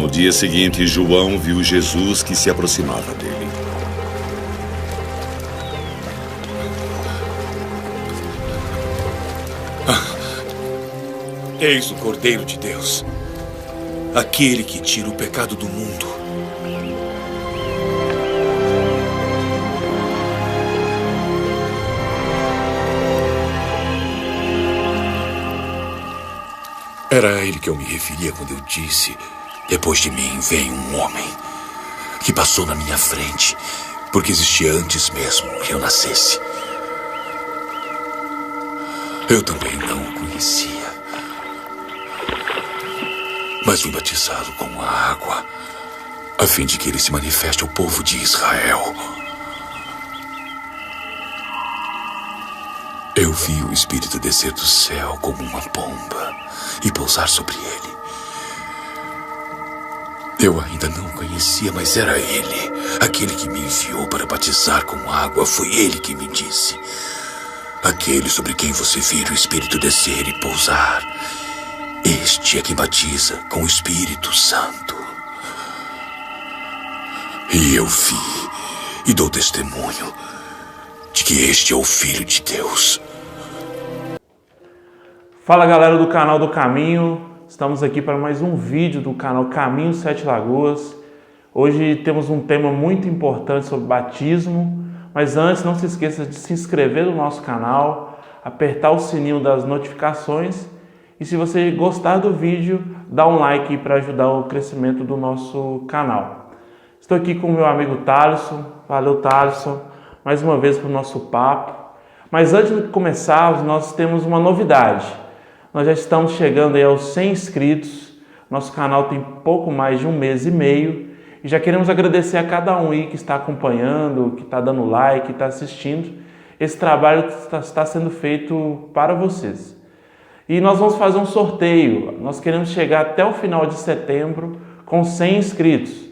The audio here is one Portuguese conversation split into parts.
dia seguinte, João viu Jesus que se aproximava dele. Eis o Cordeiro de Deus, aquele que tira o pecado do mundo. Era a ele que eu me referia quando eu disse: depois de mim vem um homem que passou na minha frente, porque existia antes mesmo que eu nascesse. Eu também não o conhecia, mas vim batizá-lo com a água, a fim de que ele se manifeste ao povo de Israel. Eu vi o Espírito descer do céu como uma pomba e pousar sobre ele. Eu ainda não o conhecia, mas era ele, aquele que me enviou para batizar com água. Foi ele que me disse: aquele sobre quem você vir o Espírito descer e pousar, este é quem batiza com o Espírito Santo. E eu vi e dou testemunho de que este é o Filho de Deus. Fala, galera do canal do Caminho, estamos aqui para mais um vídeo do canal Caminho Sete Lagoas. Hoje temos um tema muito importante sobre batismo, mas antes não se esqueça de se inscrever no nosso canal, apertar o sininho das notificações e, se você gostar do vídeo, dá um like para ajudar o crescimento do nosso canal. Estou aqui com o meu amigo Thaleson. Valeu, Thaleson, mais uma vez para o nosso papo. Mas antes de começarmos, nós temos uma novidade. Nós já estamos chegando aí aos 100 inscritos. Nosso canal tem pouco mais de um mês e meio. E já queremos agradecer a cada um aí que está acompanhando, que está dando like, que está assistindo. Esse trabalho está sendo feito para vocês. E nós vamos fazer um sorteio. Nós queremos chegar até o final de setembro com 100 inscritos.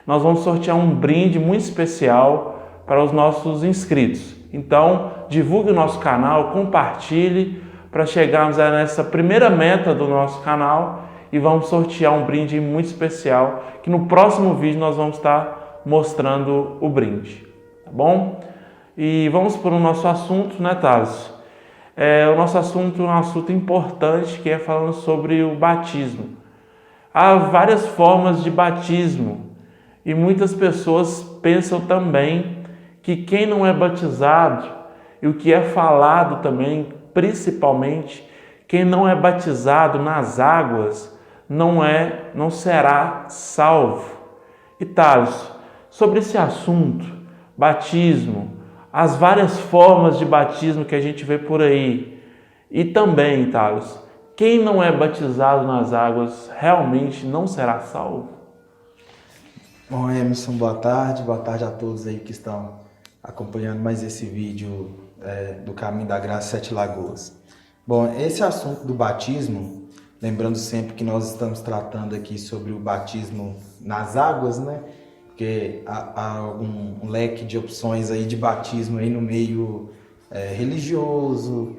Nós vamos sortear um brinde muito especial para os nossos inscritos. Então, divulgue o nosso canal, compartilhe para chegarmos a nessa primeira meta do nosso canal e vamos sortear um brinde muito especial, que no próximo vídeo nós vamos estar mostrando o brinde, tá bom? E vamos para o nosso assunto, né, Thaleson? O nosso assunto é um assunto importante, que é falando sobre o batismo. Há várias formas de batismo e muitas pessoas pensam também que quem não é batizado, e o que é falado também, principalmente, quem não é batizado nas águas não será salvo. E Thaleson, sobre esse assunto, batismo, as várias formas de batismo que a gente vê por aí, e também, Thaleson, quem não é batizado nas águas realmente não será salvo? Bom, Emerson, boa tarde a todos aí que estão acompanhando mais esse vídeo do Caminho da Graça Sete Lagoas. Bom, esse assunto do batismo, lembrando sempre que nós estamos tratando aqui sobre o batismo nas águas, né? Porque há um leque de opções aí de batismo aí no meio religioso,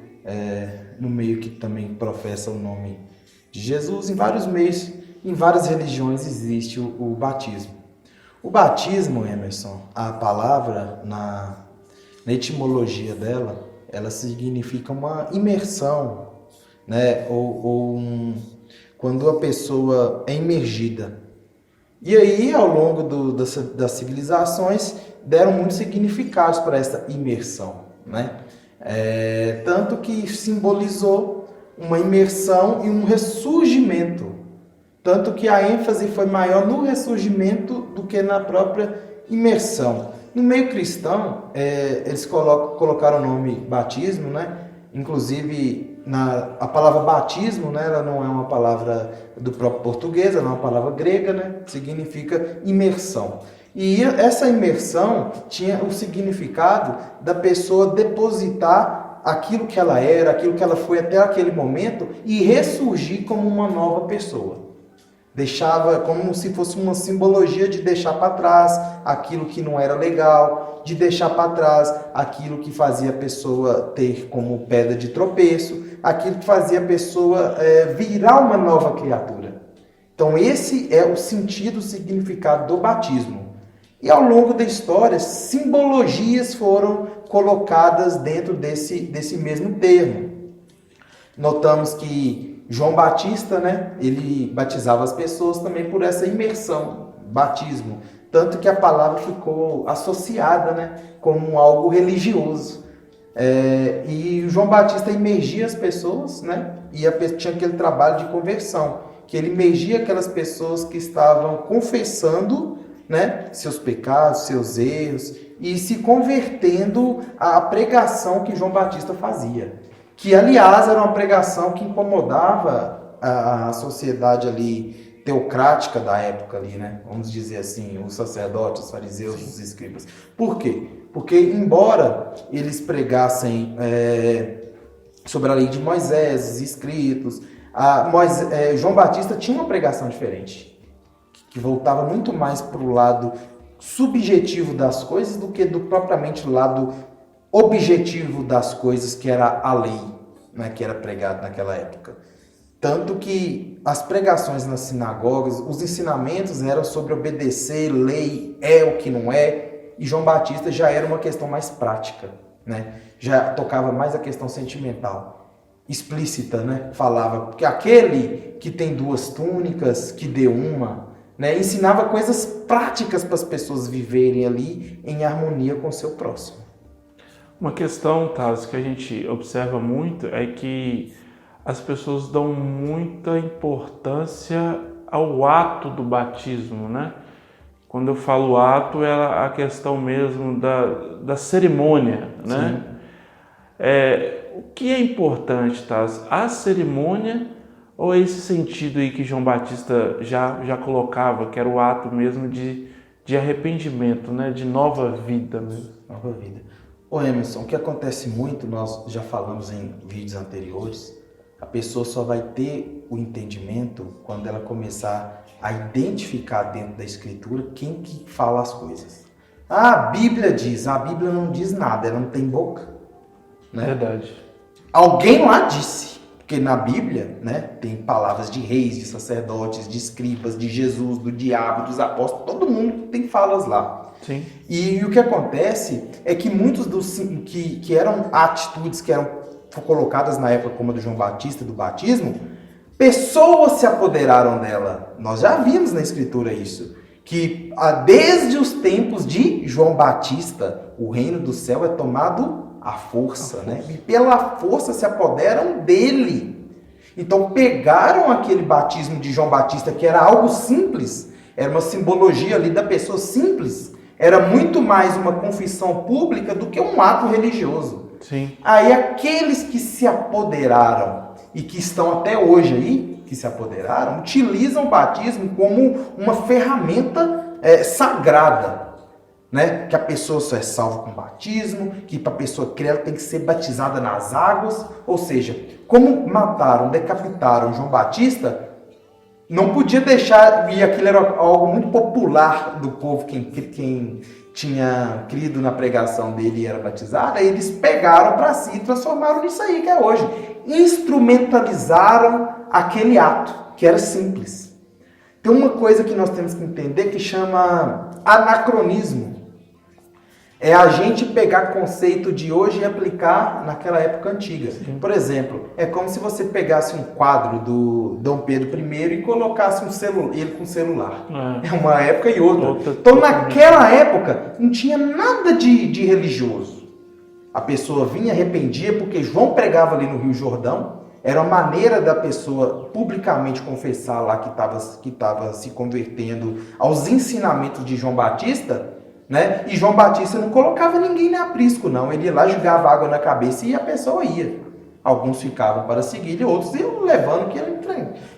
no meio que também professa o nome de Jesus. Em vários meios, em várias religiões existe o batismo. O batismo, Emerson, a palavra na etimologia dela, ela significa uma imersão, né? Quando a pessoa é imergida. E aí, ao longo das civilizações, deram muitos significados para essa imersão, né? Tanto que simbolizou uma imersão e um ressurgimento. Tanto que a ênfase foi maior no ressurgimento do que na própria imersão. No meio cristão, eles colocaram o nome batismo, né? Inclusive, a palavra batismo, né, ela não é uma palavra do próprio português, ela é uma palavra grega, né? Significa imersão. E essa imersão tinha o significado da pessoa depositar aquilo que ela era, aquilo que ela foi até aquele momento e ressurgir como uma nova pessoa. Deixava como se fosse uma simbologia de deixar para trás aquilo que não era legal, de deixar para trás aquilo que fazia a pessoa ter como pedra de tropeço, aquilo que fazia a pessoa virar uma nova criatura. Então esse é o sentido, o significado do batismo. E ao longo da história, simbologias foram colocadas dentro desse mesmo termo. Notamos que João Batista, né, ele batizava as pessoas também por essa imersão, batismo. Tanto que a palavra ficou associada, né, como algo religioso. E o João Batista imergia as pessoas, né, e tinha aquele trabalho de conversão, que ele imergia aquelas pessoas que estavam confessando, né, seus pecados, seus erros, e se convertendo à pregação que João Batista fazia. Que, aliás, era uma pregação que incomodava a sociedade ali teocrática da época ali, né? Vamos dizer assim, os sacerdotes, os fariseus, os escribas. Por quê? Porque, embora eles pregassem sobre a lei de Moisés, os escritos, João Batista tinha uma pregação diferente, que voltava muito mais para o lado subjetivo das coisas do que do propriamente lado objetivo das coisas, que era a lei, né, que era pregado naquela época. Tanto que as pregações nas sinagogas, os ensinamentos eram sobre obedecer, lei, é o que não é, e João Batista já era uma questão mais prática, né? Já tocava mais a questão sentimental, explícita, né? Falava que aquele que tem 2 túnicas, que dê uma, né? Ensinava coisas práticas para as pessoas viverem ali em harmonia com o seu próximo. Uma questão, Thales, que a gente observa muito é que as pessoas dão muita importância ao ato do batismo, né? Quando eu falo ato, é a questão mesmo da cerimônia, né? O que é importante, Thales? A cerimônia ou esse sentido aí que João Batista já colocava, que era o ato mesmo de arrependimento, né? De nova vida mesmo. Nova vida. Ô Emerson, o que acontece muito, nós já falamos em vídeos anteriores, a pessoa só vai ter o entendimento quando ela começar a identificar dentro da Escritura quem que fala as coisas. A Bíblia diz, a Bíblia não diz nada, ela não tem boca. Né? Verdade. Alguém lá disse, porque na Bíblia, né, tem palavras de reis, de sacerdotes, de escribas, de Jesus, do diabo, dos apóstolos, todo mundo tem falas lá. Sim. E o que acontece é que muitos dos que eram atitudes que eram colocadas na época como a do João Batista, do batismo, pessoas se apoderaram dela. Nós já vimos na Escritura isso, que desde os tempos de João Batista, o reino do céu é tomado à força, né? E pela força se apoderam dele. Então pegaram aquele batismo de João Batista, que era algo simples, era uma simbologia ali da pessoa simples, era muito mais uma confissão pública do que um ato religioso. Sim. Aí aqueles que se apoderaram e que estão até hoje aí, que se apoderaram, utilizam o batismo como uma ferramenta sagrada, né? Que a pessoa só é salva com batismo, que para a pessoa crer ela tem que ser batizada nas águas, ou seja, como mataram, decapitaram João Batista, não podia deixar, e aquilo era algo muito popular do povo, quem tinha crido na pregação dele e era batizado, aí eles pegaram para si e transformaram nisso aí que é hoje. Instrumentalizaram aquele ato, que era simples. Tem uma coisa que nós temos que entender que chama anacronismo. É a gente pegar conceito de hoje e aplicar naquela época antiga. Sim. Por exemplo, é como se você pegasse um quadro do Dom Pedro I e colocasse ele com celular. É uma época e outra. Então, naquela época, não tinha nada de religioso. A pessoa vinha, arrependia, porque João pregava ali no Rio Jordão. Era uma maneira da pessoa publicamente confessar lá que estava se convertendo aos ensinamentos de João Batista. Né? E João Batista não colocava ninguém na aprisco, não. Ele ia lá, jogava água na cabeça e a pessoa ia. Alguns ficavam para seguir, outros iam levando o que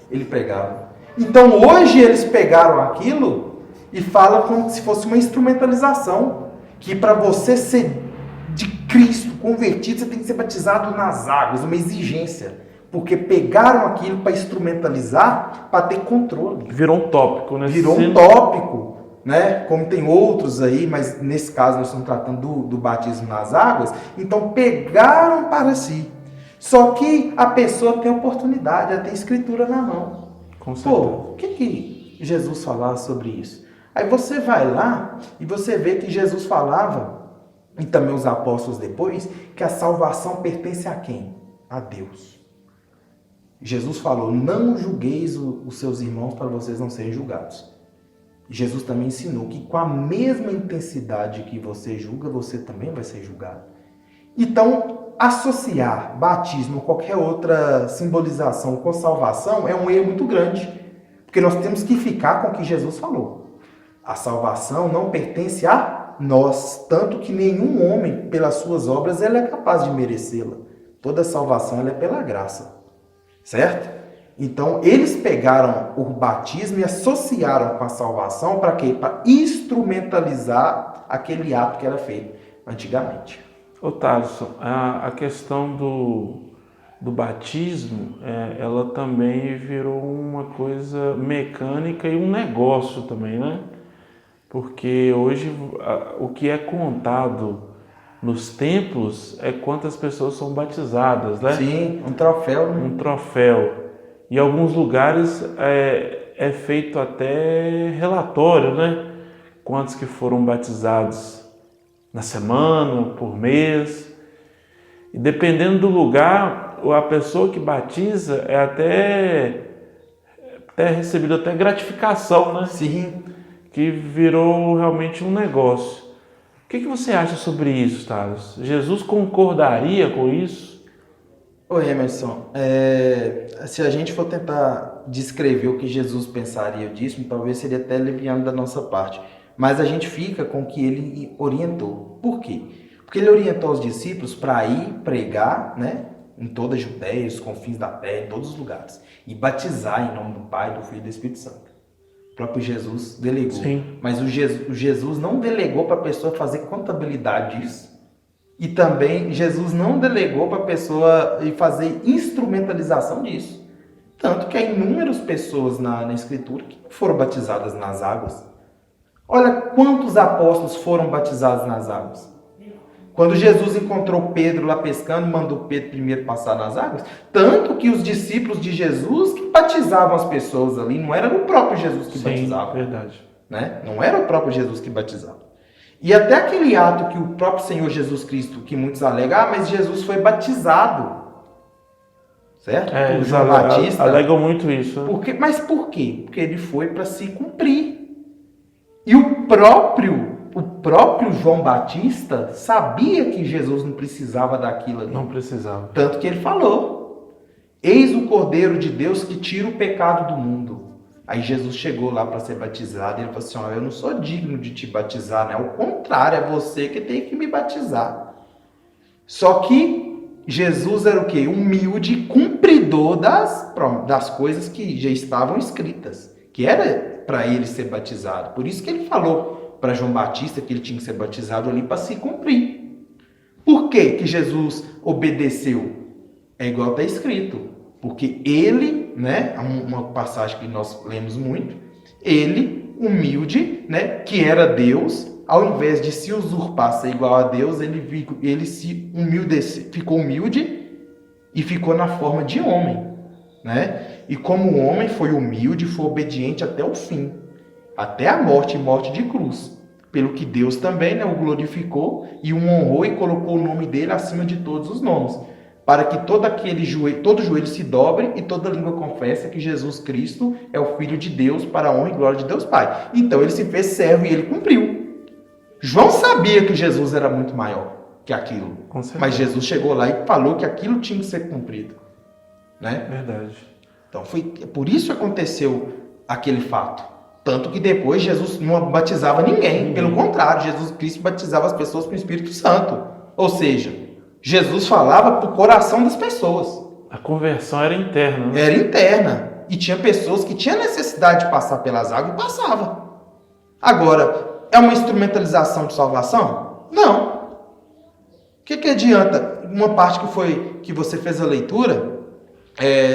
ele pregava. Então hoje eles pegaram aquilo e falam como se fosse uma instrumentalização. Que para você ser de Cristo, convertido, você tem que ser batizado nas águas, uma exigência. Porque pegaram aquilo para instrumentalizar, para ter controle. Virou um tópico, né? Virou um tópico. Né? Como tem outros aí, mas nesse caso nós estamos tratando do batismo nas águas, então pegaram para si. Só que a pessoa tem oportunidade, ela tem escritura na mão. Com certeza. Pô, o que Jesus falava sobre isso? Aí você vai lá e você vê que Jesus falava, e também os apóstolos depois, que a salvação pertence a quem? A Deus. Jesus falou, não julgueis os seus irmãos para vocês não serem julgados. Jesus também ensinou que com a mesma intensidade que você julga, você também vai ser julgado. Então, associar batismo ou qualquer outra simbolização com salvação é um erro muito grande, porque nós temos que ficar com o que Jesus falou. A salvação não pertence a nós, tanto que nenhum homem, pelas suas obras, ele é capaz de merecê-la. Toda salvação ela é pela graça, certo? Então, eles pegaram o batismo e associaram com a salvação para quê? Para instrumentalizar aquele ato que era feito antigamente. Ô Thaleson, a questão do batismo, ela também virou uma coisa mecânica e um negócio também, né? Porque hoje o que é contado nos templos é quantas pessoas são batizadas, né? Sim, um troféu, né? Um troféu. Em alguns lugares é feito até relatório, né? Quantos que foram batizados na semana, por mês. E dependendo do lugar, a pessoa que batiza é até recebida até gratificação, né? Sim. Que virou realmente um negócio. O que você acha sobre isso, Thales? Jesus concordaria com isso? Oi, Emerson. Se a gente for tentar descrever o que Jesus pensaria disso, talvez seria até leviano da nossa parte. Mas a gente fica com o que ele orientou. Por quê? Porque ele orientou os discípulos para ir pregar, né, em toda a Judéia, os confins da terra, em todos os lugares. E batizar em nome do Pai, do Filho e do Espírito Santo. O próprio Jesus delegou. Sim. Mas o Jesus não delegou para a pessoa fazer contabilidade disso. E também Jesus não delegou para a pessoa fazer instrumentalização disso. Tanto que há inúmeras pessoas na Escritura que foram batizadas nas águas. Olha quantos apóstolos foram batizados nas águas. Quando Jesus encontrou Pedro lá pescando, mandou Pedro primeiro passar nas águas. Tanto que os discípulos de Jesus que batizavam as pessoas ali, não era o próprio Jesus que batizava. Sim, verdade. Né? Não era o próprio Jesus que batizava. E até aquele ato que o próprio Senhor Jesus Cristo, que muitos alegam, mas Jesus foi batizado. Certo? Por João Batista. Alegam muito isso. Né? Mas por quê? Porque ele foi para se cumprir. E o próprio João Batista sabia que Jesus não precisava daquilo ali. Não precisava. Tanto que ele falou, eis o Cordeiro de Deus que tira o pecado do mundo. Aí Jesus chegou lá para ser batizado e ele falou assim, eu não sou digno de te batizar, né? Ao contrário, é você que tem que me batizar. Só que Jesus era o quê? Humilde, cumpridor das coisas que já estavam escritas, que era para ele ser batizado. Por isso que ele falou para João Batista que ele tinha que ser batizado ali para se cumprir. Por que que Jesus obedeceu? É igual está escrito. Porque ele, né, uma passagem que nós lemos muito, ele, humilde, né, que era Deus, ao invés de se usurpar, ser igual a Deus, ele se ficou humilde e ficou na forma de homem, né? E como homem foi humilde, foi obediente até o fim, até a morte e morte de cruz. Pelo que Deus também, né, o glorificou e o honrou e colocou o nome dele acima de todos os nomes. Para que todo joelho se dobre e toda língua confesse que Jesus Cristo é o Filho de Deus para a honra e glória de Deus Pai. Então ele se fez servo e ele cumpriu. João sabia que Jesus era muito maior que aquilo. Mas Jesus chegou lá e falou que aquilo tinha que ser cumprido. Né? Verdade. Então por isso que aconteceu aquele fato. Tanto que depois Jesus não batizava ninguém. Pelo contrário, Jesus Cristo batizava as pessoas com o Espírito Santo. Ou seja, Jesus falava para o coração das pessoas. A conversão era interna, né? Era interna. E tinha pessoas que tinham necessidade de passar pelas águas e passavam. Agora, é uma instrumentalização de salvação? Não. O que adianta? Uma parte que você fez a leitura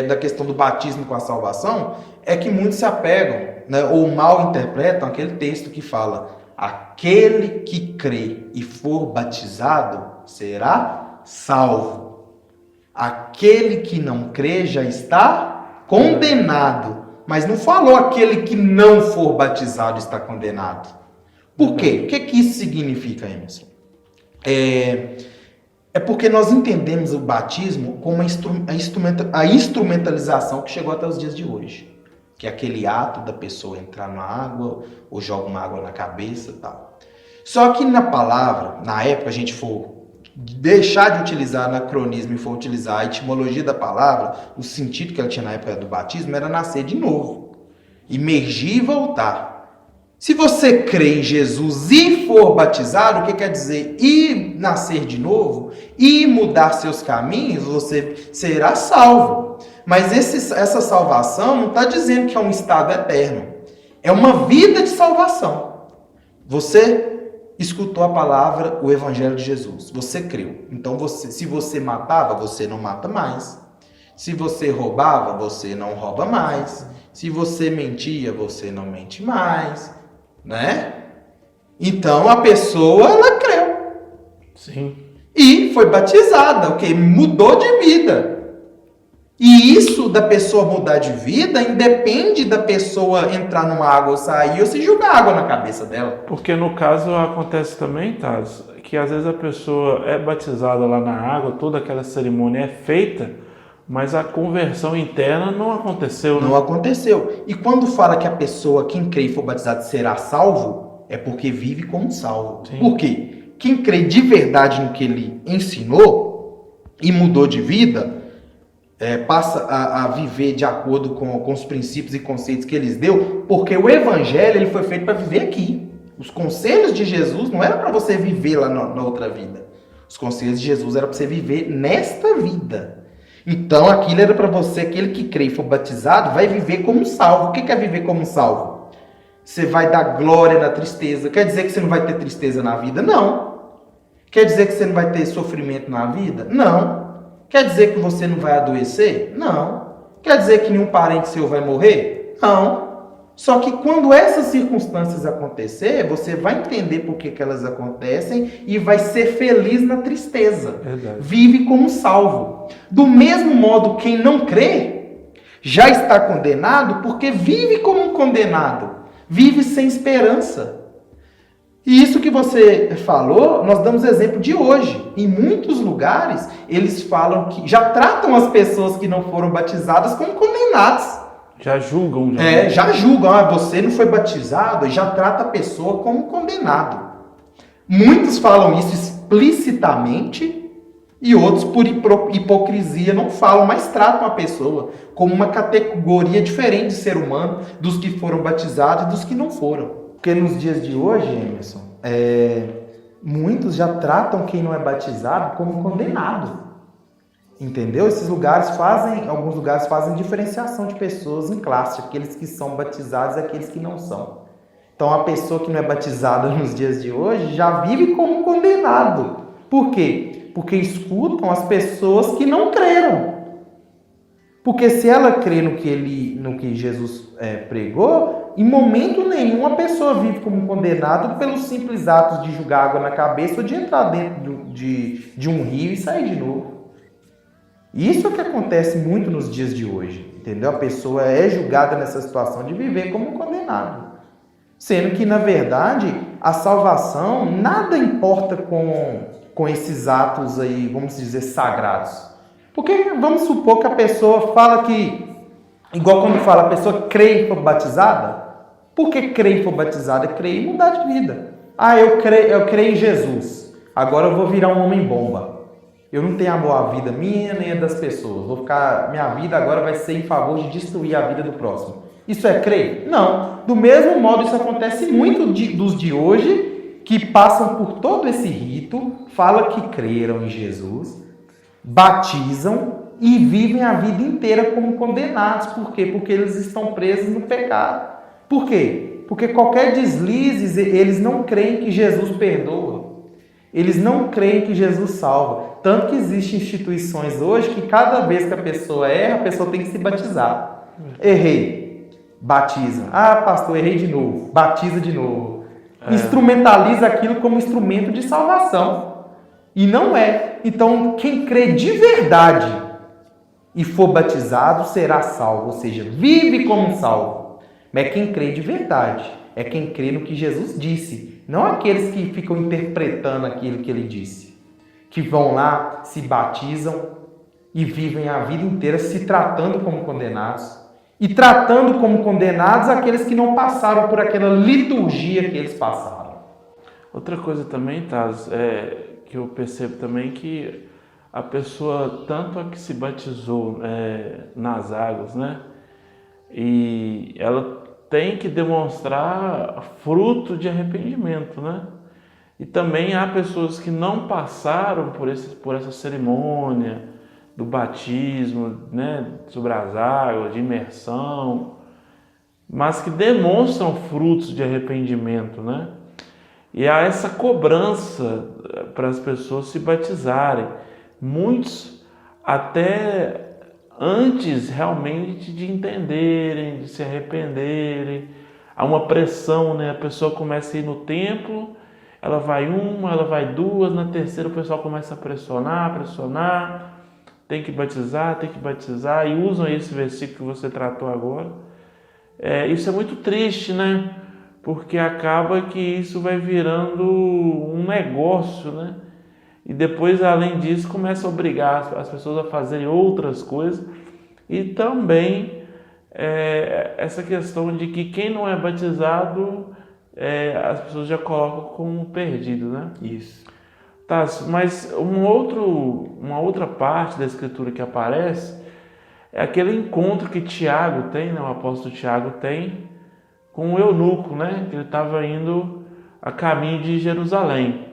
da questão do batismo com a salvação é que muitos se apegam, né, ou mal interpretam aquele texto que fala: aquele que crê e for batizado será salvo. Aquele que não crê já está condenado. mas não falou aquele que não for batizado está condenado. Por quê? O que isso significa, Emerson? É porque nós entendemos o batismo como a instrumentalização que chegou até os dias de hoje. Que é aquele ato da pessoa entrar na água, ou joga uma água na cabeça e tal. Só que na palavra, na época, a gente for deixar de utilizar anacronismo e for utilizar a etimologia da palavra, o sentido que ela tinha na época do batismo era nascer de novo. Imergir e voltar. Se você crê em Jesus e for batizado, o que quer dizer? E nascer de novo, e mudar seus caminhos, você será salvo. Mas essa salvação não está dizendo que é um estado eterno. É uma vida de salvação. Você escutou a palavra, o evangelho de Jesus. Você creu. Então, se você matava, você não mata mais. Se você roubava, você não rouba mais. Se você mentia, você não mente mais. Né? Então, a pessoa, ela creu. Sim. E foi batizada, o que mudou de vida. E isso da pessoa mudar de vida independe da pessoa entrar numa água ou sair ou se jogar água na cabeça dela. Porque no caso acontece também, Thales, que às vezes a pessoa é batizada lá na água, toda aquela cerimônia é feita, mas a conversão interna não aconteceu. Né? Não aconteceu. E quando fala que a pessoa, quem crê e for batizado, será salvo, é porque vive como salvo. Sim. Por quê? Quem crê de verdade no que ele ensinou e mudou de vida, passa a viver de acordo com os princípios e conceitos que ele deu, porque o evangelho ele foi feito para viver aqui. Os conselhos de Jesus não eram para você viver lá na outra vida. Os conselhos de Jesus eram para você viver nesta vida. Então aquilo era para você, aquele que crê e for batizado, vai viver como salvo. O que é viver como salvo? Você vai dar glória na tristeza. Quer dizer que você não vai ter tristeza na vida? Não. Quer dizer que você não vai ter sofrimento na vida? Não. Quer dizer que você não vai adoecer? Não. Quer dizer que nenhum parente seu vai morrer? Não. Só que quando essas circunstâncias acontecer, você vai entender por que elas acontecem e vai ser feliz na tristeza. Verdade. Vive como salvo. Do mesmo modo, quem não crê já está condenado porque vive como um condenado. Vive sem esperança. E isso que você falou, nós damos exemplo de hoje. Em muitos lugares, eles falam que já tratam as pessoas que não foram batizadas como condenados. Já julgam. Já julgam. Você não foi batizado, e já trata a pessoa como condenado. Muitos falam isso explicitamente e outros, por hipocrisia, não falam, mas tratam a pessoa como uma categoria diferente de ser humano dos que foram batizados e dos que não foram. Porque nos dias de hoje, Emerson, muitos já tratam quem não é batizado como condenado. Entendeu? Alguns lugares fazem diferenciação de pessoas em classe, aqueles que são batizados e aqueles que não são. Então a pessoa que não é batizada nos dias de hoje já vive como um condenado. Por quê? Porque escutam as pessoas que não creram. Porque se ela crê no que Jesus pregou, em momento nenhum a pessoa vive como um condenado pelos simples atos de jogar água na cabeça ou de entrar dentro de um rio e sair de novo. Isso é o que acontece muito nos dias de hoje, entendeu? A pessoa é julgada nessa situação de viver como um condenado. Sendo que, na verdade, a salvação nada importa com esses atos aí, vamos dizer, sagrados. Porque vamos supor que a pessoa fala que, igual quando fala, a pessoa crê e for batizada. Por que crê e for batizada? Crê e mudar de vida. Eu creio em Jesus. Agora eu vou virar um homem-bomba. Eu não tenho amor à vida minha nem a das pessoas. Minha vida agora vai ser em favor de destruir a vida do próximo. Isso é crer? Não. Do mesmo modo, isso acontece muito dos de hoje, que passam por todo esse rito, falam que creram em Jesus, batizam e vivem a vida inteira como condenados. Por quê? Porque eles estão presos no pecado. Por quê? Porque qualquer deslize, eles não creem que Jesus perdoa. Eles não creem que Jesus salva. Tanto que existem instituições hoje que cada vez que a pessoa erra, a pessoa tem que se batizar. Errei. Batiza. Pastor, errei de novo. Batiza de novo. Instrumentaliza aquilo como instrumento de salvação. E não é. Então, quem crê de verdade e for batizado será salvo, ou seja, vive como salvo. Mas é quem crê de verdade, é quem crê no que Jesus disse, não aqueles que ficam interpretando aquilo que ele disse, que vão lá, se batizam e vivem a vida inteira se tratando como condenados e tratando como condenados aqueles que não passaram por aquela liturgia que eles passaram. Outra coisa também, Taz, que eu percebo também que a pessoa, tanto a que se batizou nas águas, né? E ela tem que demonstrar fruto de arrependimento, né? E também há pessoas que não passaram por essa cerimônia do batismo, né? Sobre as águas, de imersão, mas que demonstram frutos de arrependimento, né? E há essa cobrança para as pessoas se batizarem. Muitos até antes realmente de entenderem, de se arrependerem. Há uma pressão, né? A pessoa começa a ir no templo, ela vai ela vai duas, na terceira o pessoal começa a pressionar, tem que batizar, e usam esse versículo que você tratou agora. Isso é muito triste, né? Porque acaba que isso vai virando um negócio, né? E depois, além disso, começa a obrigar as pessoas a fazerem outras coisas. E também essa questão de que quem não é batizado, as pessoas já colocam como perdido, né? Isso. Tá, mas uma outra parte da Escritura que aparece é aquele encontro que Tiago tem, né? O apóstolo Tiago tem com o eunuco, né? Que ele estava indo a caminho de Jerusalém.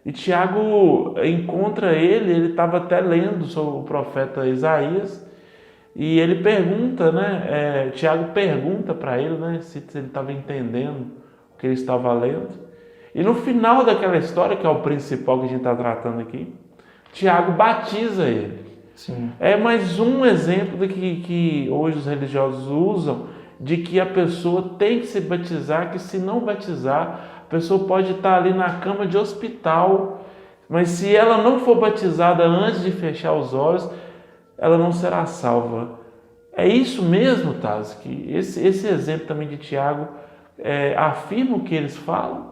E Tiago encontra ele estava até lendo sobre o profeta Isaías, e ele pergunta, né? Tiago pergunta para ele, né? Se ele estava entendendo o que ele estava lendo. E no final daquela história, que é o principal que a gente está tratando aqui, Tiago batiza ele. Sim. É mais um exemplo do que hoje os religiosos usam, de que a pessoa tem que se batizar, que se não batizar, a pessoa pode estar ali na cama de hospital, mas se ela não for batizada antes de fechar os olhos, ela não será salva. É isso mesmo, Taz, que esse exemplo também de Tiago afirma o que eles falam?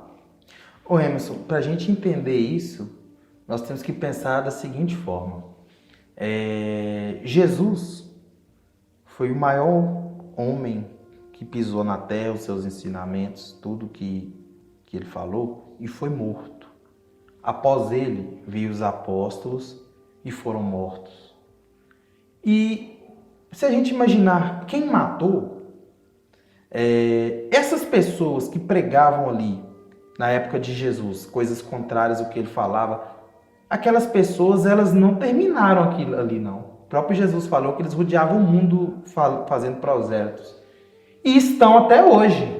Ô Emerson, para a gente entender isso, nós temos que pensar da seguinte forma. Jesus foi o maior homem que pisou na terra, os seus ensinamentos, tudo que ele falou, e foi morto. Após ele, veio os apóstolos e foram mortos. E se a gente imaginar quem matou, essas pessoas que pregavam ali, na época de Jesus, coisas contrárias ao que ele falava, aquelas pessoas, elas não terminaram aquilo ali, não. O próprio Jesus falou que eles rodeavam o mundo fazendo prosélitos. E estão até hoje.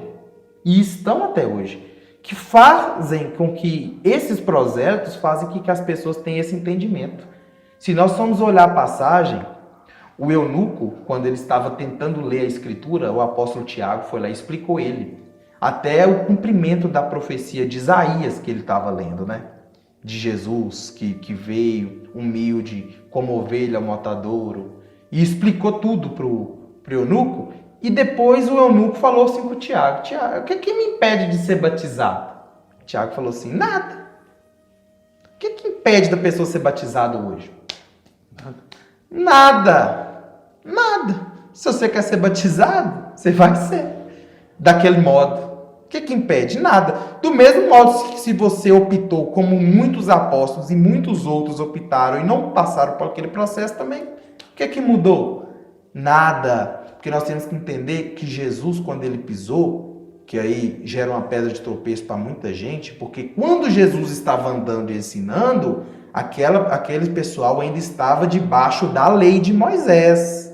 Que fazem com que esses prosélitos fazem que as pessoas tenham esse entendimento. Se nós formos olhar a passagem, o eunuco, quando ele estava tentando ler a Escritura, o apóstolo Tiago foi lá e explicou ele. Até o cumprimento da profecia de Isaías que ele estava lendo, né? De Jesus, que veio humilde, como ovelha ao matadouro, e explicou tudo pro eunuco. E depois o eunuco falou assim com o Tiago: Tiago, o que me impede de ser batizado? Tiago falou assim: nada. O que impede da pessoa ser batizada hoje? Nada. Se você quer ser batizado, você vai ser daquele modo. O que impede? Nada. Do mesmo modo que se você optou, como muitos apóstolos e muitos outros optaram e não passaram por aquele processo também, o que mudou? Nada. Porque nós temos que entender que Jesus, quando ele pisou, que aí gera uma pedra de tropeço para muita gente, porque quando Jesus estava andando e ensinando, aquele pessoal ainda estava debaixo da lei de Moisés.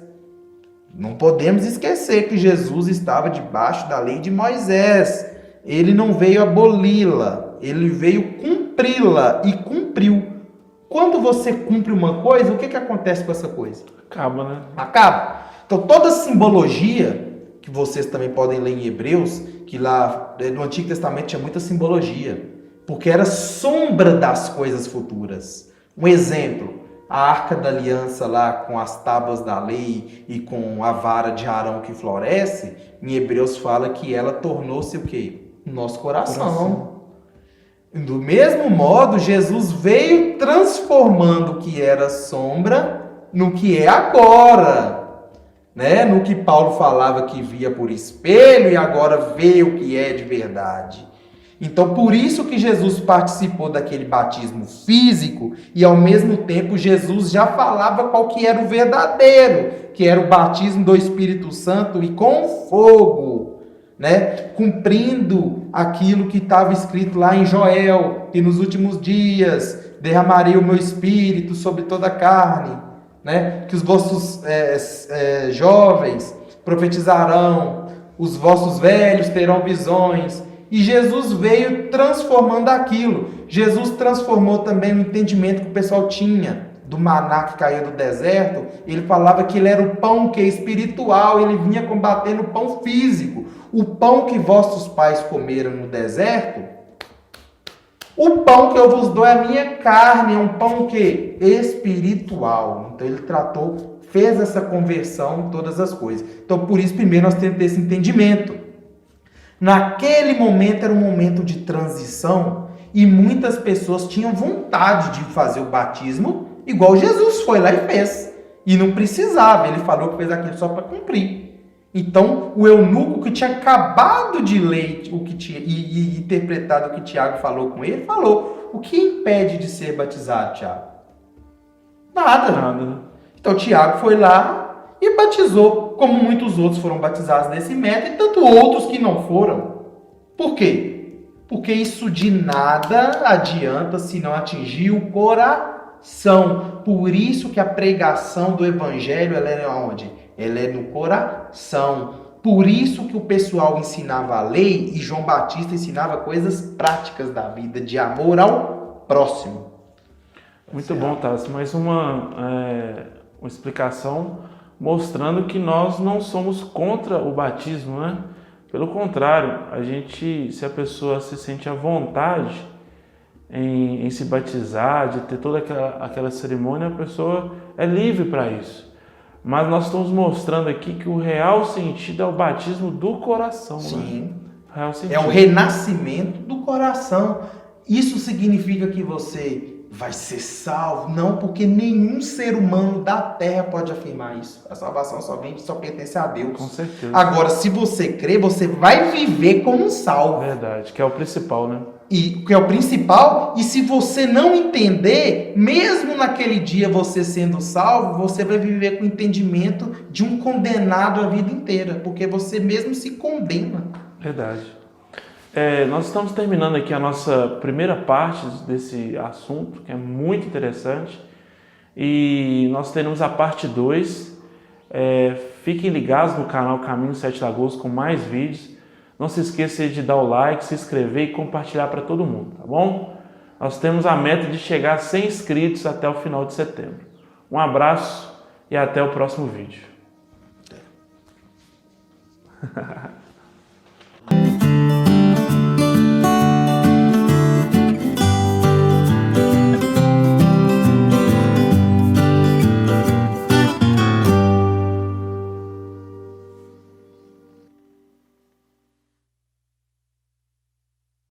Não podemos esquecer que Jesus estava debaixo da lei de Moisés. Ele não veio aboli-la, ele veio cumpri-la e cumpriu. Quando você cumpre uma coisa, o que acontece com essa coisa? Acaba, né? Acaba. Então toda a simbologia, que vocês também podem ler em Hebreus, que lá no Antigo Testamento tinha muita simbologia, porque era sombra das coisas futuras. Um exemplo, a Arca da Aliança lá com as tábuas da lei e com a vara de Arão que floresce, em Hebreus fala que ela tornou-se o quê? Nosso coração. Do mesmo modo, Jesus veio transformando o que era sombra no que é agora. Né? No que Paulo falava que via por espelho e agora vê o que é de verdade. Então, por isso que Jesus participou daquele batismo físico e, ao mesmo tempo, Jesus já falava qual que era o verdadeiro, que era o batismo do Espírito Santo e com fogo, né? Cumprindo aquilo que estava escrito lá em Joel, que nos últimos dias derramarei o meu Espírito sobre toda a carne, né? Que os vossos jovens profetizarão, os vossos velhos terão visões. E Jesus veio transformando aquilo. Jesus transformou também o entendimento que o pessoal tinha do maná que caía do deserto. Ele falava que ele era o pão que é espiritual, ele vinha combatendo o pão físico. O pão que vossos pais comeram no deserto, o pão que eu vos dou é a minha carne, é um pão que espiritual. Então ele tratou, fez essa conversão em todas as coisas. Então por isso primeiro nós temos que ter esse entendimento. Naquele momento era um momento de transição e muitas pessoas tinham vontade de fazer o batismo igual Jesus foi lá e fez. E não precisava, ele falou que fez aquilo só para cumprir. Então o eunuco que tinha acabado de ler o que tinha, e interpretado o que Tiago falou com ele, falou: o que impede de ser batizado, Tiago? Nada. Então Tiago foi lá e batizou, como muitos outros foram batizados nesse método, e tanto outros que não foram. Por quê? Porque isso de nada adianta se não atingir o coração. Por isso que a pregação do evangelho, ela é onde? Ela é no coração. Por isso que o pessoal ensinava a lei e João Batista ensinava coisas práticas da vida, de amor ao próximo. Muito bom, Tassi. Mais uma explicação mostrando que nós não somos contra o batismo, né? Pelo contrário, se a pessoa se sente à vontade em se batizar, de ter toda aquela cerimônia, a pessoa é livre para isso. Mas nós estamos mostrando aqui que o real sentido é o batismo do coração. Sim. Né? É o renascimento do coração. Isso significa que você vai ser salvo? Não, porque nenhum ser humano da terra pode afirmar isso. A salvação só pertence a Deus. Com certeza. Agora, se você crer, você vai viver como um salvo. Verdade, que é o principal, né? E que é o principal, e se você não entender, mesmo naquele dia você sendo salvo, você vai viver com o entendimento de um condenado a vida inteira, porque você mesmo se condena. Verdade. Nós estamos terminando aqui a nossa primeira parte desse assunto, que é muito interessante, e nós teremos a parte 2. Fiquem ligados no canal Caminho Sete Lagoas com mais vídeos. Não se esqueça de dar o like, se inscrever e compartilhar para todo mundo, tá bom? Nós temos a meta de chegar a 100 inscritos até o final de setembro. Um abraço e até o próximo vídeo.